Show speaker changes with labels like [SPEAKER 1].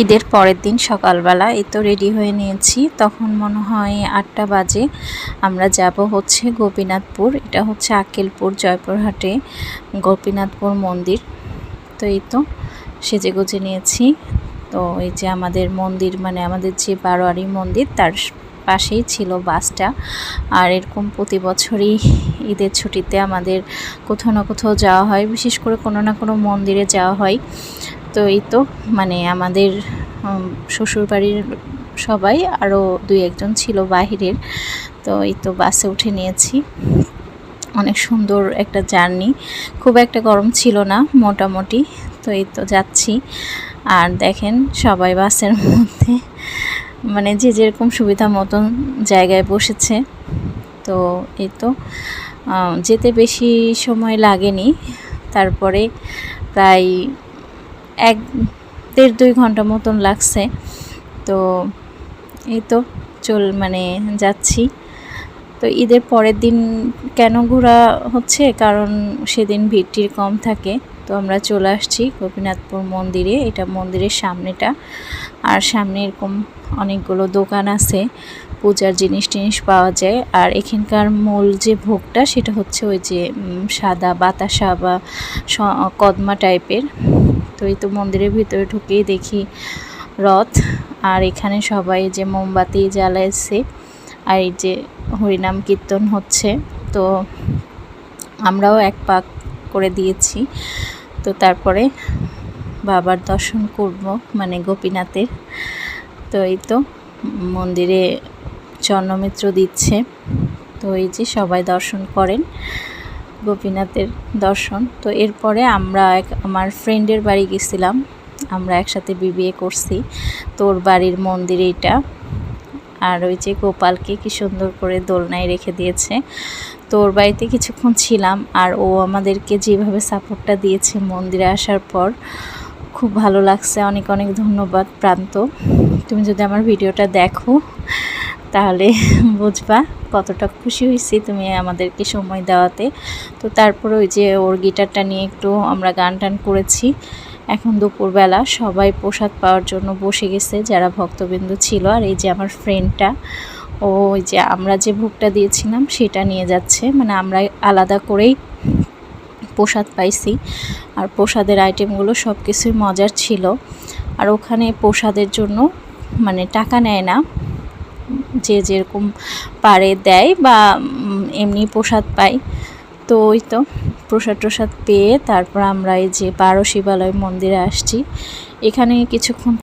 [SPEAKER 1] ঈদের পরের দিন সকালবেলা এই তো রেডি হয়ে নিয়েছি। তখন মনে হয় 8টা বাজে। আমরা যাব হচ্ছে গোপীনাথপুর। এটা হচ্ছে আক্কেলপুর জয়পুরহাটে গোপীনাথপুর মন্দির। তো এই তো সেজেগুজে নিয়েছি। তো এই যে আমাদের মন্দির, মানে আমাদের যে বারোয়ারি মন্দির, তার পাশেই ছিল বাসটা। আর এরকম প্রতি বছরই ঈদের ছুটিতে আমাদের কোথাও না কোথাও যাওয়া হয়, বিশেষ করে কোনো না কোনো মন্দিরে যাওয়া হয়। তো এই তো মানে আমাদের শ্বশুরবাড়ির সবাই, আরও 2-1 জন ছিল বাহিরের। তো এই তো বাসে উঠে নিয়েছি। অনেক সুন্দর একটা জার্নি, খুব একটা গরম ছিল না, মোটামুটি। তো এই তো যাচ্ছি। আর দেখেন সবাই বাসের মধ্যে মানে যে যেরকম সুবিধা মতন জায়গায় বসেছে। তো এই তো যেতে বেশি সময় লাগেনি, তারপরে প্রায় 1-1.5-2 ঘন্টা মতন লাগছে। তো এই তো যাচ্ছি। তো ঈদের পরের দিন কেন ঘোরা হচ্ছে, কারণ সেদিন ভিড় কম থাকে। তো আমরা চলে আসছি গোপীনাথপুর মন্দিরে। এটা মন্দিরের সামনেটা। আর সামনে এরকম অনেকগুলো দোকান আছে, পূজার জিনিস পাওয়া যায়। আর এখানকার মূল যে ভোগটা, সেটা হচ্ছে ওই যে সাদা বাতাসা বা কদমা টাইপের। তো এই তো মন্দিরের ভিতরে ঢুকেই দেখি রথ। আর এখানে সবাই যে মোমবাতি জ্বালাইছে, আর এই যে হরিনাম কীর্তন হচ্ছে। তো আমরাও এক পাক করে দিয়েছি। তো তারপরে বাবার দর্শন করব, মানে গোপীনাথের। তো এই তো মন্দিরে চন্দ্রমিত্র দিচ্ছে। তো এই যে সবাই দর্শন করেন গোপীনাথের দর্শন। তো এরপরে আমরা আমার ফ্রেন্ডের বাড়ি গেছিলাম। আমরা একসাথে বিয়ে করছি, তোর বাড়ির মন্দিরে এটা। আর ওই যে গোপালকে কি সুন্দর করে দোলনায় রেখে দিয়েছে। তো ওর বাড়িতে কিছুক্ষণ ছিলাম। আর ও আমাদেরকে যেভাবে সাপোর্টটা দিয়েছে মন্দিরে আসার পর, খুব ভালো লাগছে। অনেক অনেক ধন্যবাদ প্রান্ত। তুমি যদি আমার ভিডিওটা দেখো তাহলে বুঝবা কতটা খুশি হয়েছি তুমি আমাদেরকে সময় দেওয়াতে। তো তারপরে ওই যে ওর গিটারটা নিয়ে একটু আমরা গান টান করেছি। এখন দুপুরবেলা সবাই প্রসাদ পাওয়ার জন্য বসে গেছে, যারা ভক্তবিন্দু ছিল। আর এই যে আমার ফ্রেন্ডটা, ওই যে আমরা যে ভোগটা দিয়েছিলাম সেটা নিয়ে যাচ্ছে। মানে আমরা আলাদা করেই প্রসাদ পাইছি। আর প্রসাদের আইটেমগুলো সব কিছুই মজার ছিল। আর ওখানে প্রসাদের জন্য মানে টাকা নেয় না, যে যেরকম পারে দেয়, বা এমনি প্রসাদ পাই। তো ওই তো প্রসাদ পেয়ে তারপর আমরা এই যে 12 শিবালয় মন্দিরে আসছি। এখানে কিছুক্ষণ